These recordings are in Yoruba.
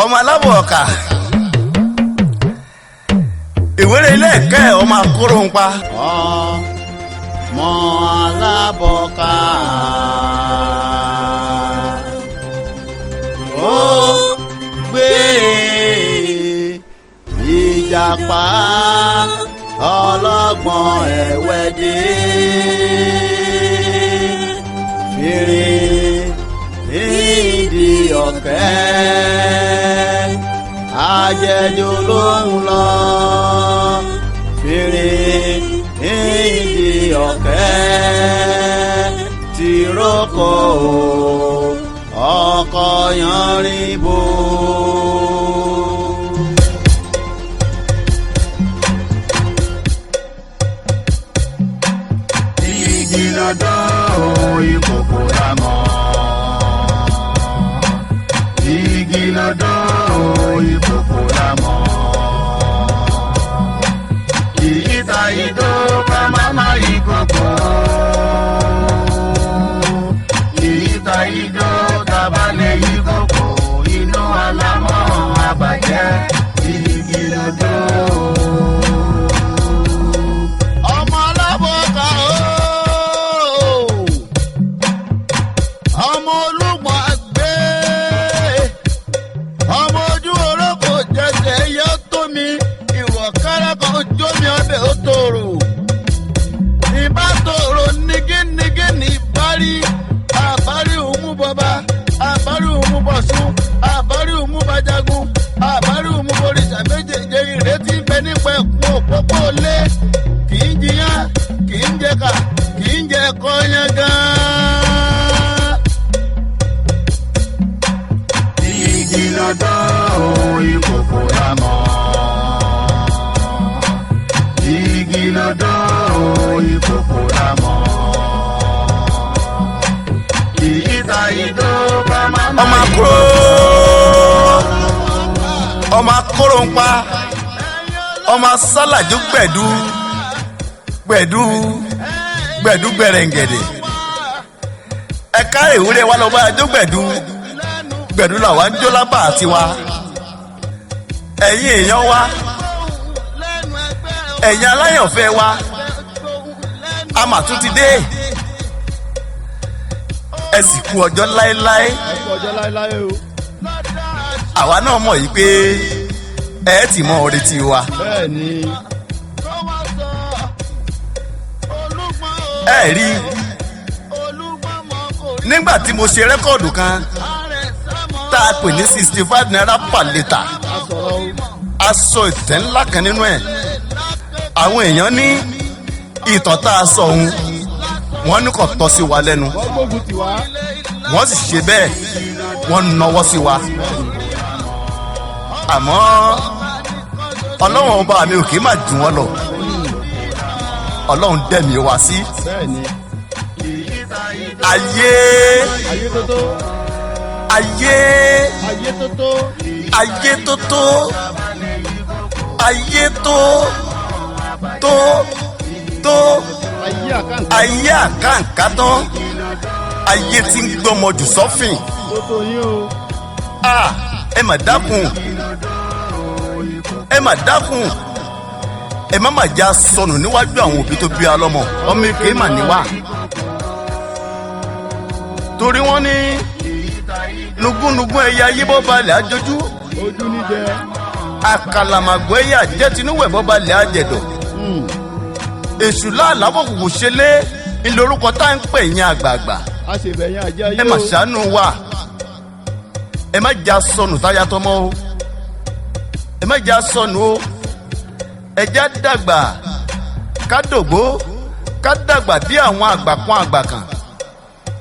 ọmọ alábọ̀ ọ̀kà ìwéré ilé ẹ̀kẹ́ ọmọ akóró ń pa. ọmọ alábọ̀ ọ̀kà ó gbé ìjàpá ọlọ́gbọ́n ẹ̀wẹ́ dé fèrè ìdí ọ̀kẹ́ àjẹjò ló ń lọ fèrè ìdí ọ̀kẹ́ tìrókò ọkọ̀ yanrìn bò. igi lọ́dọ̀ ìkòkò lámọ̀. igi lọ́dọ̀ ìkòkò lámọ̀. ìyíta ìdó ká máma ìkòkò. ìyíta ìdó tabalẹ̀ ìkòkò inú alámọ̀ àbàjẹ́. igi lọ́dọ̀. Ìkòkò lámọ̀. igi lọ́dọ̀ ìkòkò lámọ̀. ìyíta ìdó bá máma ọmọ akóró ń pa ọmọ asálàjú gbẹ̀dú gbẹ̀rẹ̀ǹgẹ̀dẹ̀ ẹ̀ka ìwúrẹ́ wa lọ́ba ẹjọ́ gbẹ̀dú làwọn ń jó lábà tiwa ẹ̀yin èèyàn wa ẹ̀yin aláyànfẹ́ wa a mà tún ti dé ẹ sì kú ọjọ́ láéláé o. àwa náà mọ̀ yìí pé ẹ ti mọ orí tiwa. bẹ́ẹ̀ni. ẹ rí nígbà tí mo ṣe rẹ́kọ̀dù kan tá a pè ní 65 naira per litre aṣọ ìtẹ́ ńlá kan nínú ẹ̀ àwọn èèyàn ní ìtàn tá a sọ òun wọ́n ní kò tọ́ sí wa lẹ́nu wọ́n sì ṣe bẹ́ẹ̀ wọ́n nawọ́ sí wa àmọ́ ọlọ́run ọba mi ò kì í má jù wọ́n lọ ọlọ́run dẹ̀mí wa sí ayé ayé àkàǹkà tán ayé tí ń gbọmọ jù sọ́fìn ẹ mà dákun ẹ má já sọnù níwájú àwọn òbí tó bí a lọ́mọ ọmọ èké mà níwá torí wọ́n ní nugúnugún ẹ̀yà yíbọ́ balẹ̀ àjọjú ojú níjẹ àkàlàmàgbọ́ ẹ̀yà jẹ́ tinúwẹ̀ bọ́ balẹ̀ àjẹ̀dọ̀ èṣù láàlábọ̀ kò ṣe lé ńlórúkọ tá à ń pè yín àgbààgbà ẹ mà ṣàánú wa ẹ má já sọnù táyà tọmọ o ẹ má já sọnù o ẹ já dàgbà ká dògbó ká dàgbà bí àwọn àgbà kan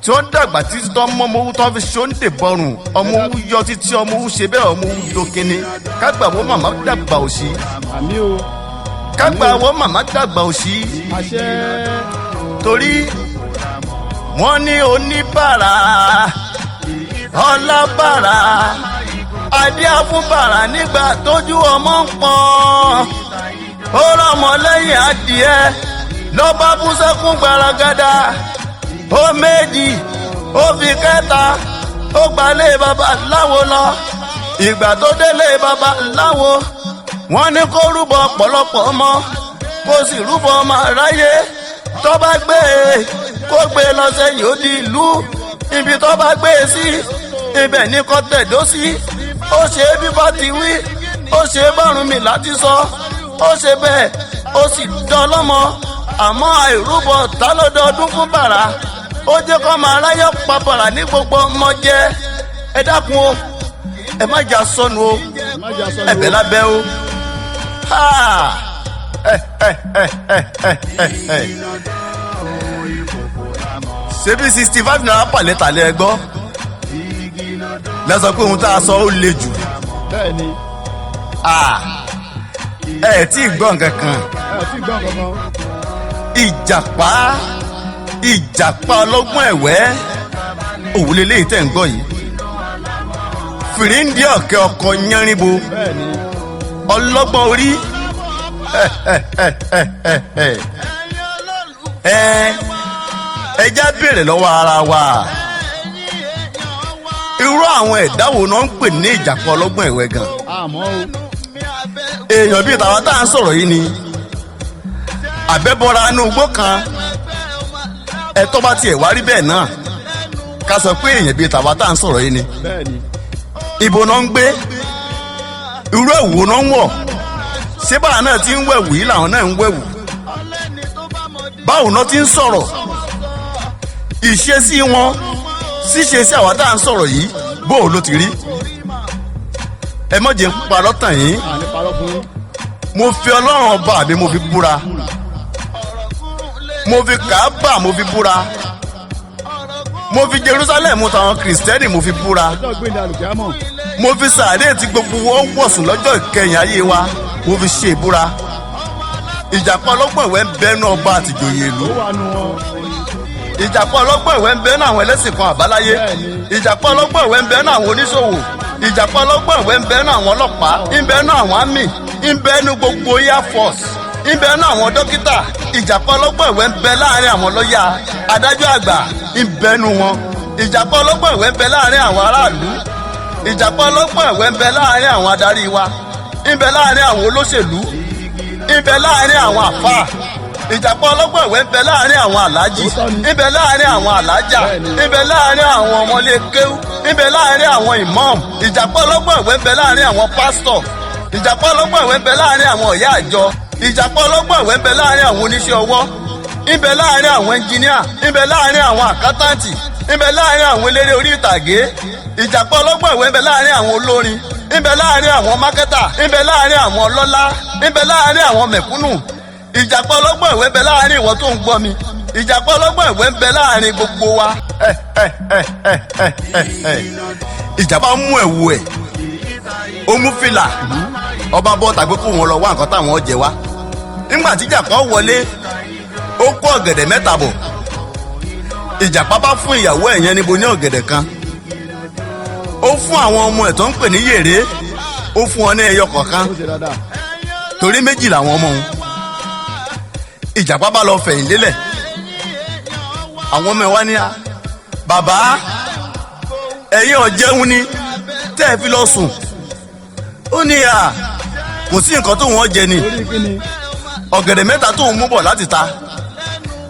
tí wọ́n dàgbà títí tó ọmọ owó tó fi ṣóńdè bọrùn ọmọ owó yọ títí ọmọ owó ṣe bẹ́ẹ̀ ọmọ owó dókínní kágbà wo màmá dàgbà òṣì kágbà wo màmá dàgbà òṣì torí wọ́n ní oníbàárà ọlábàárà adíáfúnbàárà nígbà tójú ọmọ ń pọ́n ó rọmọ lẹ́yìn adìẹ ló bá bú sẹ́kún gbaragada ó méjì ó fi kẹta ó gbalé babaláwo lọ ìgbà tó délé babaláwo wọ́n ní kó rúbọ ọ̀pọ̀lọpọ̀ ọmọ kó sì rúbọ ọmọ aráyé tó bá gbé e kó gbé e lọ sẹ́yìn ó di ìlú ibi tó bá gbé e sí ibẹ̀ ní kó tẹ̀dó sí ó ṣe é bí bá ti wí ó ṣe é bọ́rùn mi láti sọ ó ṣe bẹ́ẹ̀ ó sì dán lọ́mọ àmọ́ àìrúbọ ta lọ́dọọdún fún bàrà ó jẹ́ kó máa ráyọ̀ pa bàrà ní gbogbo ọmọ jẹ ẹ dákun o ẹ má jà sọnù o ẹ̀bẹ̀ lábẹ́ o. ṣebí 65 naira pàlẹ́tà lẹ́ gbọ́ lẹ́sọ̀ pé ohun tá a sọ ó le jù. bẹ́ẹ̀ni. ẹ tí ì gbọ́ nǹkan kan. ìjàpá ọlọ́gbọ́n ẹ̀wẹ́ òwúlé léyìí tẹ̀ ń gbọ́ yìí fìríǹdì ọ̀kẹ́ ọkọ̀ yánrinbo ọlọ́gbọ́n orí ẹja béèrè lọ́wọ́ ara wa irú àwọn ẹ̀dá wo náà ń pè ní ìjàpá ọlọ́gbọ́n ẹ̀wẹ́ gan. èèyàn bíi tàwa tá à ń sọ̀rọ̀ yìí ni àbẹ́bọra inú igbó kan ẹ̀tọ́ bá tiẹ̀ wá rí bẹ́ẹ̀ náà ká sọ pé èèyàn bíi tàwa tá à ń sọ̀rọ̀ yìí ni ibo náà ń gbé irú ẹ̀wù náà ń wọ̀ ṣé báwa náà ti ń wẹ̀wù yìí làwọn náà ń wẹ̀wù báwo náà ti ń sọ̀rọ̀ ìṣesí wọn ṣíṣe sí àwa tá à ń sọ̀rọ̀ yìí bóò ló ti rí ẹ má jẹ́ ń parọ́ tàn yín mo fi ọlọ́run ọba mi mo fi búra mo fi Káàbà mo fi búra mo fi Jerusalem tàwọn kìrìsìtẹ́nì mo fi búra mo fi sàárè tí gbogbo wọn wọ̀sùn lọ́jọ́ ìkẹyìn ayé wa mo fi ṣe ìbúra ìjàpá ọlọ́gbọ́n ẹ̀wẹ́ ń bẹ́nu ọba àtìjòyè ìlú ìjàpá ọlọ́gbọ́n ẹ̀wẹ́ ń bẹ́nu àwọn ẹlẹ́sìn kan àbáláyé ìjàpá ọlọ́gbọ́n ẹ̀wẹ́ ń bẹ́nu àwọn oníṣòwò ìjàpá ọlọ́gbọ́n ẹ̀wẹ́ ń bẹ́nu àwọn ọlọ́pàá ń bẹ́nu àwọn àmì ń bẹ́nu gbogbo air force ń bẹ́nu àwọn dókítà ìjàpá ọlọ́gbọ́n ẹ̀wẹ́ ń bẹ láàrin àwọn lọ́yà adájọ́ àgbà ń bẹ́nu wọn ìjàpá ọlọ́gbọ́n ẹ̀wẹ́ ń bẹ láàrin àwọn aráàlú ìjàpá ọlọ́gbọ́n ẹ̀wẹ́ ń bẹ láàrin àwọn adarí wa ń bẹ láàrin àwọn olóṣèlú ń bẹ láàrin àwọn àfáà ìjàpá ọlọ́gbọ́n ẹ̀wẹ́ ń bẹ láàrin àwọn aláàjì ń bẹ láàrin àwọn aláàjà ń bẹ láàrin àwọn ọmọlé kéwú ń bẹ láàrin àwọn ìmáàmù ìjàpá ọlọ́gbọ́n ẹ̀wẹ́ ń bẹ láàrin àwọn pásítọ̀ ìjàpá ọlọ́gbọ́n ẹ̀wẹ́ ń bẹ láàrin àwọn ìyá àjọ ìjàpá ọlọ́gbọ́n ẹ̀wẹ́ ń bẹ láàrin àwọn oníṣẹ́ ọwọ́ ń bẹ láàrin àwọn ẹnjìníà ń bẹ láàrin àwọn àkántàǹtì ń bẹ láàrin àwọn eléré orí ìtàgé ìjàpá ọlọ́gbọ́n ẹ̀wẹ́ ń bẹ láàrin àwọn olórin ń bẹ láàrin àwọn mákẹ́tà ń bẹ láàrin àwọn ọlọ́lá ń bẹ láàrin àwọn mẹ̀kúnnù ìjàpá ọlọ́gbọ́n ẹ̀wẹ́ ń bẹ láàrin ìwọ tó ń gbọ́ mi ìjàpá ọlọ́gbọ́n ẹ̀wẹ́ ń bẹ láàrin gbogbo wa. ìjàpá mú ẹ̀wù ẹ̀ ó mú fìlà ọba bọ́ tàbí kó wọn lọ wá nǹkan táwọn jẹ wá nígbà tí ìjàpá wọlé ó kó ọ̀gẹ̀dẹ̀ mẹ́ta bọ̀ ìjàpá bá fún ìyàwó ẹ̀ yẹn níbo ní ọ̀gẹ̀dẹ̀ kan ó fún àwọn ọmọ ẹ̀ tó ń pè ní yèrè ó fún wọn ní ẹyọ kọ̀ọ̀kan torí méjì làwọn ọmọ òun ìjàpá bá lọ fẹ̀yìn lélẹ̀ àwọn ọmọ ẹ̀ wá ní a bàbá ẹ̀yin ọ̀jẹun ni tẹ́ ẹ fi lọ sùn ó ní à kò sí nǹkan tó wọ́n jẹ ni ọ̀gẹ̀dẹ̀ mẹ́ta tó ń mú bọ̀ láti ta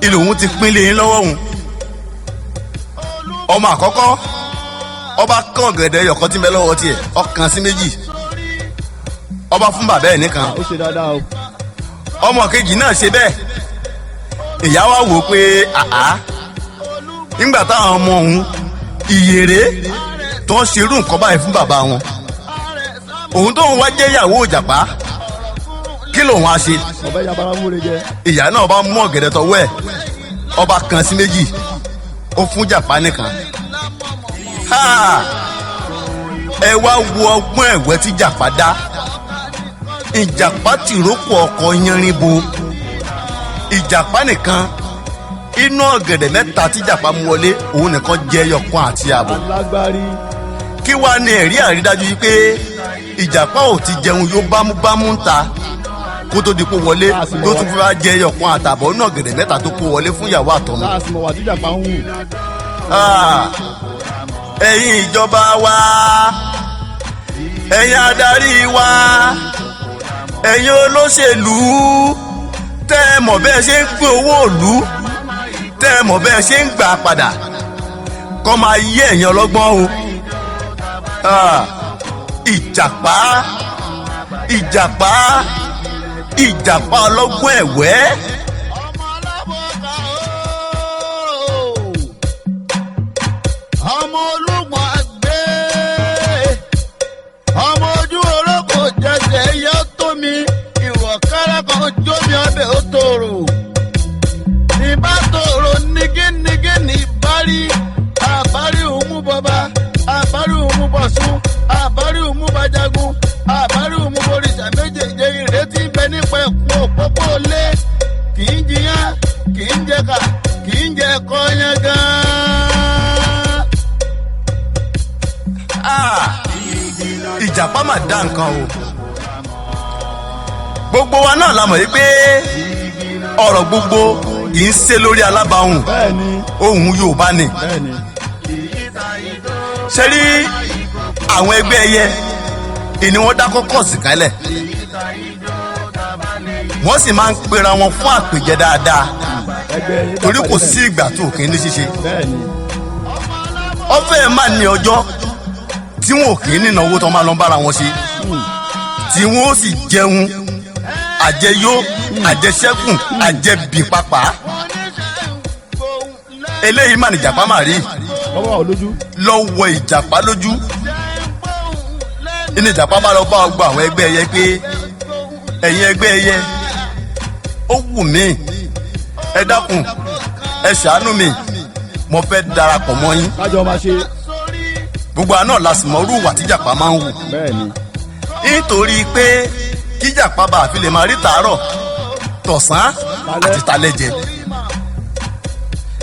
ilé òun ti pín lé yín lọ́wọ́ òun ọmọ àkọ́kọ́ ọba kán ọ̀gẹ̀dẹ̀ ẹyọ̀kan tí ń bẹ lọ́wọ́ tiẹ̀ ọkàn sí méjì ọba fún bàbá ẹ̀ nìkan ọmọ kejì náà ṣe bẹ́ẹ̀ ìyá wa wò pé àá nígbà táwọn ọmọ òun ìyèrè tó ń ṣerú nǹkan báyìí fún bàbá wọn òun tóun wá jẹ́ ìyàwó ìjàpá kí lòun á ṣe ìyá náà bá mú ọ̀gẹ̀dẹ̀ tọwọ́ ẹ̀ ọba kan sí méjì ó fún jàpá nìkan ẹ wá wo ọgbọ́n ẹ̀wẹ́ tí jàpá dá ìjàpá tìrókò ọkọ̀ yanrinbo ìjàpá nìkan inú ọ̀gẹ̀dẹ̀ mẹ́ta tí jàpá mú wọlé òun nìkan jẹ́ ẹyọkan àti ààbọ̀ kí wàá ní ẹ̀rí àrídájú yìí pé ìjàpá ò ti jẹun yóò bámúbámú ń ta kó tó di kó wọlé tó tún fẹ́ jẹ ẹyọkan àtààbọ̀ inú ọ̀gẹ̀dẹ̀ mẹ́ta tó kó wọlé fún ìyàwó àtọ̀mọ́ ẹ̀yin ìjọba wa ẹ̀yin adarí wa ẹ̀yin olóṣèlú tẹ́ ẹ mọ̀ bẹ́ẹ̀ ṣe ń pín owó ìlú tẹ́ ẹ mọ̀ bẹ́ẹ̀ ṣe ń gbà padà kọ́ máa yé ẹ̀yin ọlọ́gbọ́n o. ìjàpá ìjàpá ìjàpá ọlọ́gbọ́n ẹ̀wẹ́. ọmọ olúmọ àgbẹ̀ ọmọ ojú orókò jẹjẹ yẹ tó mi ìwọ kára kan jó mi ọbẹ̀ ó tòrò ìbá tòrò nígínnígí ní ìbárí àbárí òmù bọba àbárí òmù bọ̀sùn àbárí òmù bàjágun àbárí òmù boríṣà méjèèjì ìrètí bẹ nípa ẹ̀kún òpópó lé kì í jiyàn kì í jẹka kì í jẹ kọ́yán gan-an. ìjàpá mà dá nǹkan o gbogbo wa náà la mọ̀ yìí pé ọ̀rọ̀ gbogbo kì í ṣe lórí alábàáhùn ohùn Yorùbá ni ṣe rí àwọn ẹgbẹ́ ẹyẹ ìní wọ́n dá kọ́kọ́ sí kálẹ̀ wọ́n sì máa ń pera wọn fún àpèjẹ dáadáa torí kò sí ìgbà tó kì í ní ṣíṣe ọ̀fẹ́ máa ní ọjọ́ tí wọn ò kì í nínà owó tó máa lọ bára wọn ṣe tí wọn ó sì jẹun àjẹyó àjẹṣẹ́kù àjẹbì pápá eléyìí mà ní ìjàpá mà rí lọ́wọ́ ìjàpá lójú inú ìjàpá bá lọ bá ọgbà àwọn ẹgbẹ́ ẹyẹ pé ẹ̀yin ẹgbẹ́ ẹyẹ ó wù mí ẹ dákun ẹ ṣàánú mi mo fẹ́ darapọ̀ mọ́ yín. kájọ máa ṣe. gbogbo àná la sì mọ irú ìwà tíjàpá máa ń hù. bẹ́ẹ̀ni. nítorí pé kíjàpá bá àfi lè máa rí tàárọ̀ tọ̀sán àti talẹ́ jẹ.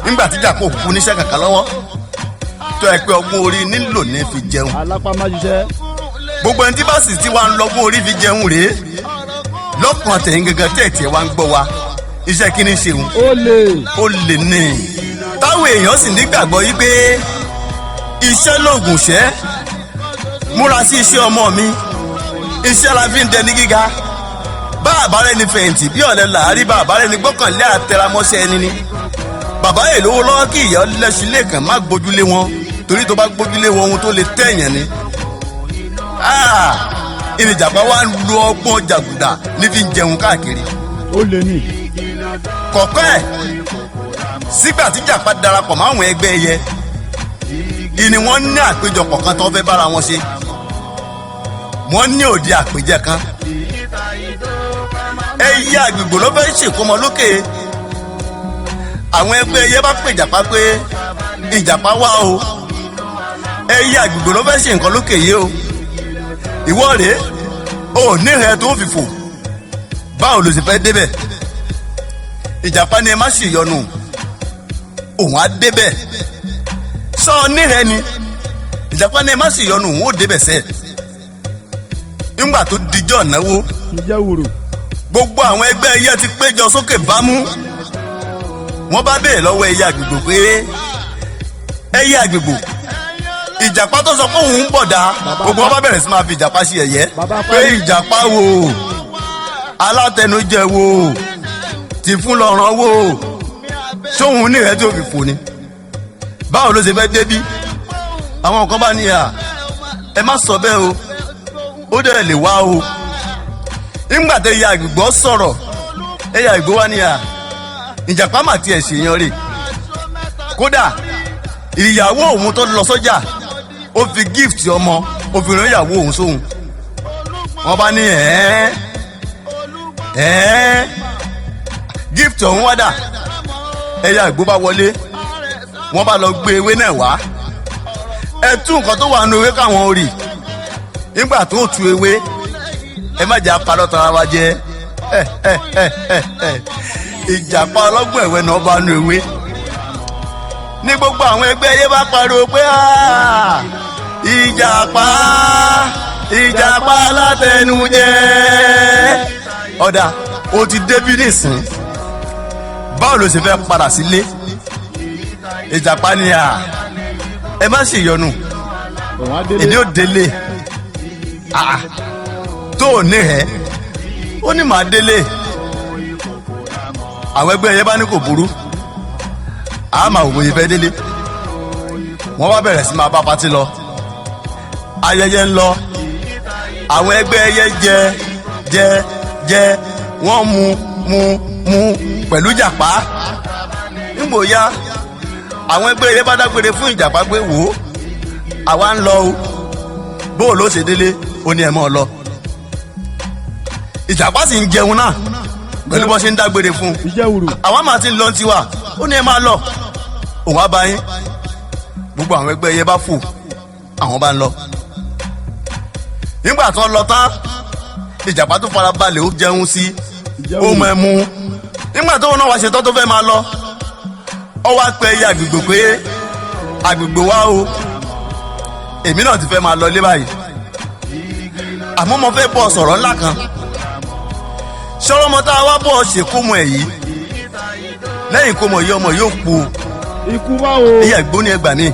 nígbà tíjàpá ò kú níṣẹ́ kankan lọ́wọ́ tó ẹ pé ọgbọ́n orí nílò ní fi jẹun. alápá má ṣiṣẹ́. gbogbo ẹni tí bá sì ti wá ń lọ́gbọ́n orí fi jẹun rèé lọ́kàn tẹ̀yìn gẹ́gẹ́ tẹ̀tì ẹ̀ wá ń gbọ́ wa iṣẹ́ kí ni ṣeun. ó lè ní táwọn èèyàn sì nígbàgbọ́ yí pé iṣẹ́ lóògùn ṣẹ́ múra sí iṣẹ́ ọmọ mi iṣẹ́ la fi ń dẹni gíga bá àbárẹ́ ni fẹ̀yìntì bí ọ̀lẹ́ làárí bá àbárẹ́ ni gbọ́kànlé àtẹramọ́ṣẹ́ ẹni ni bàbá yìí lówó lọ́wọ́ kí ìyá ọlẹ́sìn lẹ́ẹ̀kan má gbójúlé wọn torí tó bá gbójúlé wọn ohun tó lè tẹ̀yàn ni. ìnìjàpá wa ń lo ọgbọ́n jàgùdà ní fi ń jẹun káàkiri. ó lè ní. kọ̀ọ̀kan ẹ̀ sígbà tí jàpá darapọ̀ mọ́ àwọn ẹgbẹ́ ẹyẹ ìní wọ́n ní àpéjọpọ̀ kan tó fẹ́ bára wọn ṣe wọ́n ní òde àpèjẹ kan ẹyẹ àgbègbè ló fẹ́ ṣèkómọ lókè àwọn ẹgbẹ́ ẹyẹ bá pè jàpá pé ìjàpá wá o ẹyẹ àgbègbè ló fẹ́ ṣe nǹkan lókè yìí o ìwọ rèé o níhẹ tó fi fò báwo ló sì fẹ́ débẹ̀ ìjàpá ni ẹ má sì yọnu òun á débẹ̀ sọ níhẹ ni ìjàpá ni ẹ má sì yọnu òun ó débẹ̀ sẹ́ẹ̀ nígbà tó dijọ́ náwó gbogbo àwọn ẹgbẹ́ ẹyẹ ti péjọ sókè bámú wọ́n bá béèrè lọ́wọ́ ẹyẹ àgbègbè pé ẹyẹ àgbègbè ìjàpá tó sọ pé òun ń bọ̀ dá gbogbo wọn bá bẹ̀rẹ̀ sí máa fi ìjàpá sí ẹ̀yẹ pé ìjàpá wo alátẹnujẹ wo ti fún lọ́rán wo sóhun ní ìrẹ́ tí ó fi fò ni báwo ló ṣe fẹ́ débí àwọn kan bá ní à ẹ má sọ bẹ́ẹ̀ o ó dẹ̀ lè wá o nígbà tẹ ẹyẹ àgbègbè sọ̀rọ̀ ẹyẹ àgbègbè wá ní à ìjàpá mà tiẹ̀ ṣèyàn rè kódà ìyàwó òun tó lọ sọ́jà ó fi gift ọmọ ó fi rán ìyàwó òun sóhun wọ́n bá ní gift ọ̀hún wá dà ẹyẹ àgbègbè bá wọlé wọ́n bá lọ gbé ewé náà wá ẹ tú nǹkan tó wà nínú ewé káwọn ò rí nígbà tó tu ewé ẹ má jẹ́ apalọ́ tara wa jẹ́ ìjàpá ọlọ́gbọ̀n ẹ̀wẹ̀ náà bá nu ewé ní gbogbo àwọn ẹgbẹ́ ẹyẹ bá pariwo pé ìjàpá ìjàpá látẹnujẹ ọ̀dà ó ti débí nìsín báwo ló ṣe fẹ́ padà sílé ìjàpá ni ẹ má ṣèyọnu èdè ò délé tó ò ní ẹ ó ní màá délé àwọn ẹgbẹ́ ẹyẹ bá ní kò burú a máa wò bóyá fẹ́ délé wọ́n bá bẹ̀rẹ̀ sí máa bá patí lọ ayẹyẹ ń lọ àwọn ẹgbẹ́ ẹyẹ jẹ wọ́n mu pẹ̀lú ìjàpá nígbò ya àwọn ẹgbẹ́ ẹyẹ bá dágbére fún ìjàpá pé wò ó àwa ń lọ o bó ló ṣe délé ó ní ẹ mọ́ ọ lọ ìjàpá sì ń jẹun náà pẹ̀lú bó ṣe ń dágbére fún àwa máa ti ń lọ tiwa ó ní ẹ máa lọ òun á bá yín gbogbo àwọn ẹgbẹ́ ẹyẹ bá fò àwọn bá ń lọ nígbà tó ń lọ tán ìjàpá tó fara balẹ̀ ó jẹun sí ó mọ ẹmu nígbà tó náà wá ṣetán tó fẹ́ máa lọ ọ wá pẹ iye àgbègbè pé àgbègbè wa o èmi náà ti fẹ́ máa lọ ilé báyìí àmọ́ mo fẹ́ bọ́ sọ̀rọ̀ ńlá kan ṣọ́rọ́mọ tá a wá bọ̀ ṣèkómọ ẹ̀ yìí lẹ́yìn kómọ yìí ọmọ yóò kú ikú bá o ìyá ìgbó ni ẹgbà ní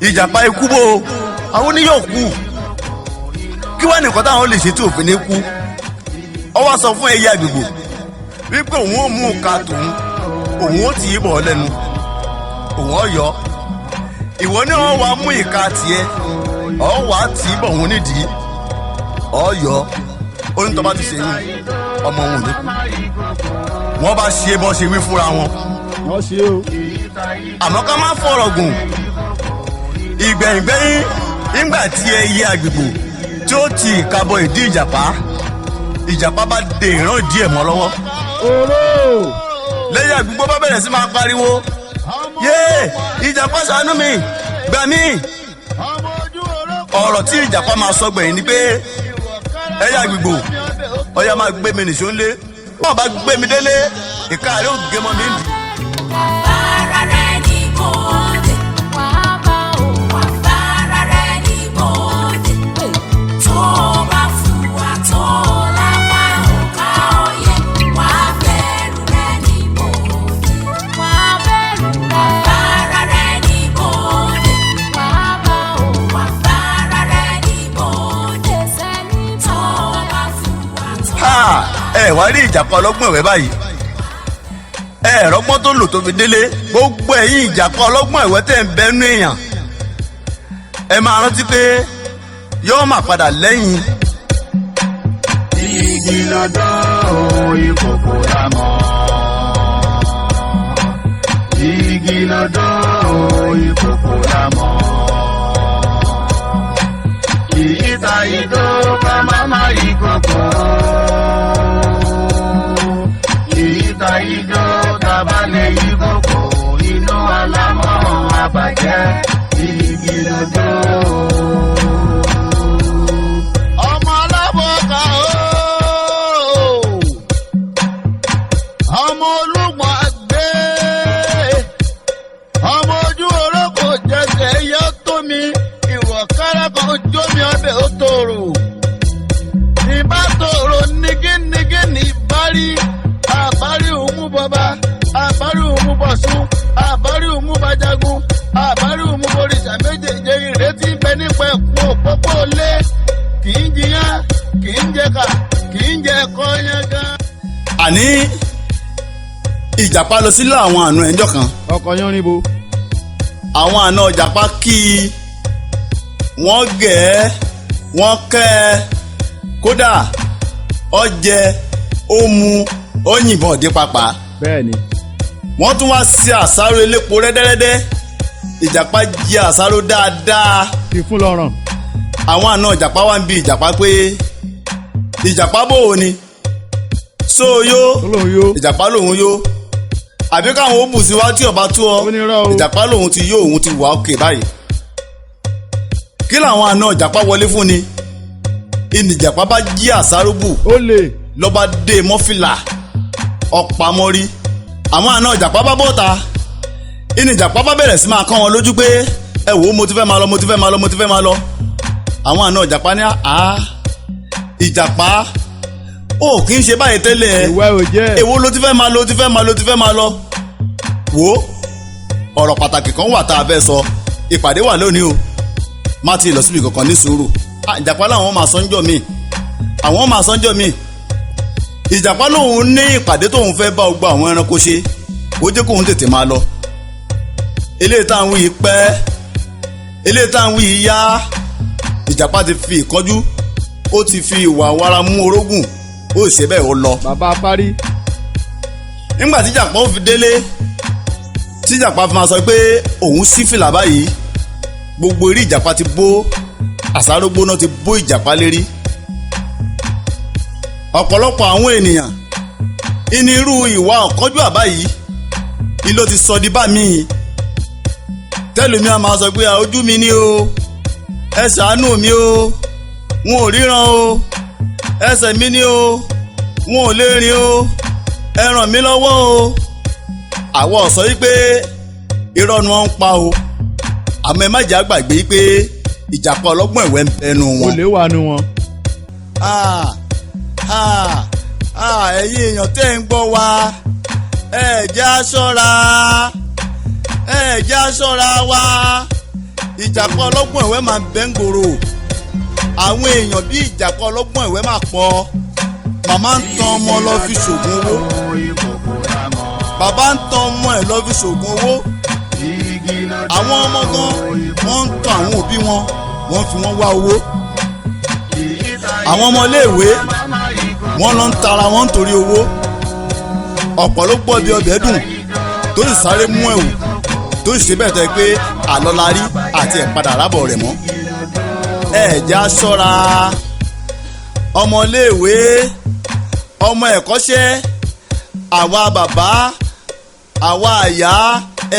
ìjàpá ikú bò ó àwọn ni yóò kú kí wá nìkan táwọn lè ṣe tí òfin ní kú ọ wá sọ fún ẹyẹ àgbègbè wípé òun ò mú ìka tòun òun ó tì í bọ̀ lẹ́nu òun ó yọ ìwọ ni wọn wá mú ìka tiẹ̀ ọ wá tì í bọ̀ òun nídìí ọ yọ onítọ̀ bá ti ṣe yín ọmọ òun ní kú wọ́n bá ṣe bọ́ ṣe wí fúnra wọn wọ́n ṣe o àmọ́ ká má fọ̀rọ̀ gùn ìgbẹ̀yìngbẹ̀yìn nígbà tí ẹyẹ àgbègbè tí ó ti ìkabọ̀ ìdí ìjàpá bá dé ìran ìdí ẹ̀ mọ́ lọ́wọ́ lẹ́yìn àgbègbè bá bẹ̀rẹ̀ sí máa pariwo yéé ìjàpá ṣàánú mi gbà mí ọ̀rọ̀ tí ìjàpá máa sọ gbẹ̀yìn ni pé ẹyẹ àgbègbè ọ̀yà máa gbé mi nìṣó ńlé wọ́n bá gbé mi délé ìka rẹ̀ ó gé mọ́ mi nì. ẹ wá rí ìjàpá ọlọ́gbọ́n ẹ̀wẹ́ báyìí ẹ rọ́gbọ́n tó lò tó fi délé gbogbo ẹ̀yin ìjàpá ọlọ́gbọ́n ẹ̀wẹ́ tẹ̀ ń bẹ́nu èèyàn ẹ máa rántí pé yóò máa padà lẹ́yìn. igi lọ́dọ̀ ìkòkò lámọ̀ igi lọ́dọ̀ ìkòkò lámọ̀ ìyíta ìdó ká má má ìkòkò. Ìyíta ìjọ tabalẹ̀ ìkòkò inú alámọ̀ àbàjẹ́ igi lọ́dọ̀. ọmọ alábọ̀ọ́ká o ọmọ olúmọ àgbẹ̀ ọmọ ojú orókò jẹsẹ̀ yọ tó mi ìwọ̀ kára kan jó mi ọbẹ̀ ó tòrò ìbá tòrò nígínnígín ní ìbárí àbárí òmù bọba àbárí òmù bọ̀sùn àbárí òmù bàjágun àbárí òmù borìṣà méjèèjì ìrètí bẹ nípa ẹ̀kún òpópó lé kì í jiyàn kì í jẹka kì í jẹ ẹ̀kọ́ yẹn gan. àní ìjàpá lọ sílé àwọn àna ẹ̀ńjọ́ kan ọkọ̀ yẹn níbo. àwọn àna ìjàpá kí i wọ́n gẹ̀ ẹ́ wọ́n kẹ́ ẹ kódà ó jẹ ó mu ó yìnbọn dé papà. bẹ́ẹ̀ni. wọ́n tún wá sí àsáró elépo rẹ́dẹ́rẹ́dẹ́ ìjàpá jẹ àsáró dáadáa. fífún lọ́rùn. àwọn àna ìjàpá wá ń bi ìjàpá pé ìjàpá bò ó ni so yó ìjàpá lòun yó àbí káwọn ó bù sí wá tí ọba tú ọ ìjàpá lòun ti yó òun ti wà òkè báyìí. kí làwọn àna ìjàpá wọlé fún ni ìnìjàpá bá jí àsáró bù lọ́ba dé mọ́fìlà ọ̀pamọ́rí àwọn àna ìjàpá bá bọ́ta ìnìjàpá bá bẹ̀rẹ̀ sí máa kán wọn lójú pé ẹ wò ó mo ti fẹ́ máa lọ mo ti fẹ́ máa lọ mo ti fẹ́ máa lọ àwọn àna ìjàpá ní ìjàpá ó kì í ṣe báyìí tẹ́lẹ̀ ẹ èwo ló ti fẹ́ máa lọ ti fẹ́ máa lọ ti fẹ́ máa lọ wò ó ọ̀rọ̀ pàtàkì kan wà tá a fẹ́ sọ ìpàdé wà lónìí o má ti lọ síbi kankan ní sùúrù. ìjàpá làwọn máa sọ́njọ́ mi àwọn máa sọ́njọ́ mi. ìjàpá lòun ní ìpàdé tóun fẹ́ bá gbogbo àwọn ẹranko ṣe ó jẹ́ kóun tètè máa lọ. eléyìí tá à ń wí yìí pẹ́ eléyìí tá à ń wí yìí yá. ìjàpá ti fi ìkánjú ó ti fi ìwà wàrà mú orógùn ó ṣe bẹ́ẹ̀ ó lọ. bàbá parí. nígbà tí ìjàpá ó fi délé tí ìjàpá fi máa sọ pé òun sí fìlà báyìí gbogbo eré ìjàpá ti bó àsárógbó náà ti bó ìjàpá lérí. ọ̀pọ̀lọpọ̀ àwọn ènìyàn ìní irú ìwà ọ̀kánjú àbá yìí ni ló ti sọ di bá mi. tẹ́lùmí a máa sọ pé ojú mi ni o ẹ ṣàánú mi o wọn ò ríran o ẹsẹ̀ mi ni o wọn ò lè rìn o ẹ ràn mí lọ́wọ́ o. àwọn ọ̀sọ́ yìí pé irọ́ ni wọ́n ń pa o àmọ́ ẹ má jẹ́ àgbàgbé pé ìjàpá ọlọ́gbọ́n ẹ̀wẹ́ ń bẹnu wọn. olè wà nù wọn. ẹ̀yin èèyàn tẹ́ ń gbọ́ wa ẹ jẹ́ á ṣọ́ra wa ìjàpá ọlọ́gbọ́n ẹ̀wẹ́ máa ń bẹ ń gbòòrò àwọn èèyàn bí ìjàpá ọlọ́gbọ́n ẹ̀wẹ́ máa pọ̀ màmá ń tan ọmọ lọ fi ṣògùn owó bàbá ń tan ọmọ ẹ̀ lọ fi ṣògùn owó àwọn ọmọ gan wọ́n ń tan àwọn òbí wọn wọ́n fi wọ́n wá owó àwọn ọmọ iléèwé wọ́n lọ ń tara wọn nítorí owó ọ̀pọ̀ ló gbọ́ bí ọbẹ̀ dùn tó sì sáré mú ẹ̀wù tó sì ṣe bẹ́ẹ̀ tẹ́ pé àlọ́ la rí àti ẹ̀padà rábọ̀ rẹ̀ mọ́ ẹ̀já ṣọ́ra ọmọ iléèwé ọmọ ẹ̀kọ́ṣẹ́ àwa bàbá àwa àyà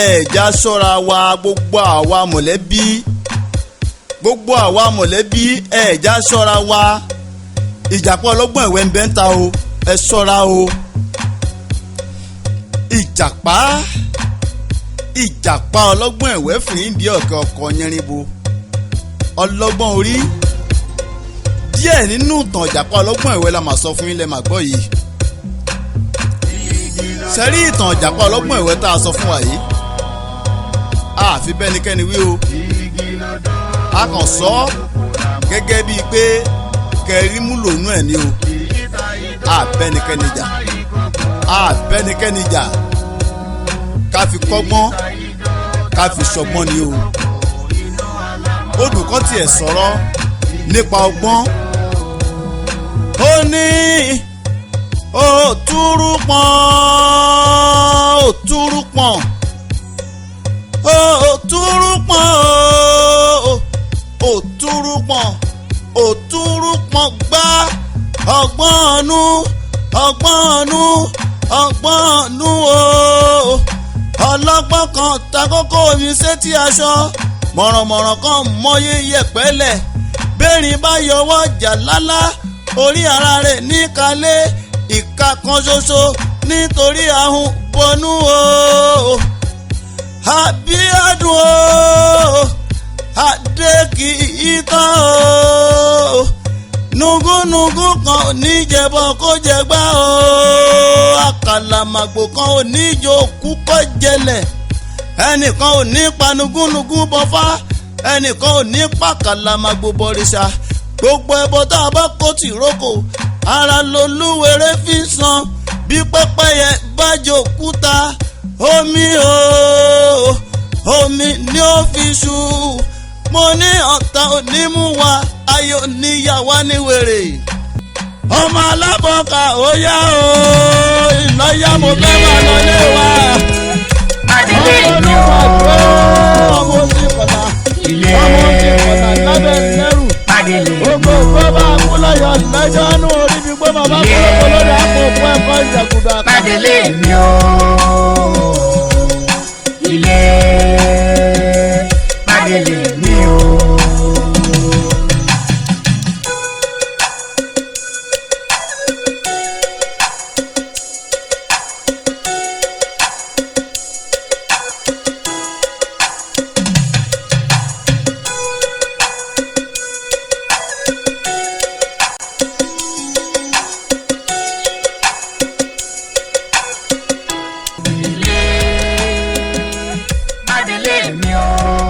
ẹ̀já ṣọ́ra wa gbogbo àwa mọ̀lẹ́bí ẹ̀já ṣọ́ra wa ìjàpá ọlọ́gbọ́n ẹ̀wẹ́ ń bẹ ń ta o ẹ ṣọ́ra o. ìjàpá ọlọ́gbọ́n ẹ̀wẹ́ fìríǹdì ọ̀kẹ́ ọkọ̀ yẹrinbo ọlọ́gbọ́n orí díẹ̀ nínú ìtàn ìjàpá ọlọ́gbọ́n ẹ̀wẹ́ la máa sọ fún yín lẹ́ máa gbọ́ yìí. sẹ́rí ìtàn ìjàpá ọlọ́gbọ́n ẹ̀wẹ́ tá a sọ fún wa yìí àfi bẹ́nikẹ́ni wí o a kàn sọ gẹ́gẹ́ bíi pé kẹrí múlò nú ẹ̀ ní o àbẹ́nikẹ́ni jà ká fi kọ́gbọ́n ká fi ṣọgbọ́n ni o. olùkọ́ tiẹ̀ sọ̀rọ̀ nípa ọgbọ́n ó ní òtúrú pọ́n gbá ọgbọ́n o ọlọ́gbọ́n kan ta kókó omi sétí aṣọ mọ̀rànmọ̀ràn kan mọyé yẹ̀pẹ́lẹ̀ bẹ́ẹ̀rin bá yọwọ́ jà lálá orí ara rẹ̀ níkàlẹ̀ ìka kan ṣoṣo nítorí ahun bọnú o àbíọ́dún o àdékì ìtàn o nugunugu kan ò ní jẹbọ kó jẹgbá o àkàlàmàgbò kan ò ní jò kú kó jẹlẹ̀ ẹnìkan ò ní panugunugu bọfá ẹnìkan ò ní pàkàlàmàgbò bọrìṣà gbogbo ẹbọ tá a bá kó tìrókò ara lolúwerè fi san bí pẹ́pẹ́yẹ bá jòkúta omi ni ó fi ṣú mo ní ọ̀tá onímú wa ayò níyàwó níwèrè ọmọ alábọ̀ọ́kà ó yá o ìlọ́yà mo fẹ́ máa lọ lé wa ọmọ sí kọ̀tà lábẹ́ lẹ́rù gbogbo bá kúlọ̀yọ̀ lẹ́jọ́ nù orí mi gbọ́ bàbá kúlọ̀kọ̀ lórí àpò òkú ẹ̀kọ́ ìjàkúdà. Pàdélé mi o ilé pàdélé mi o. o.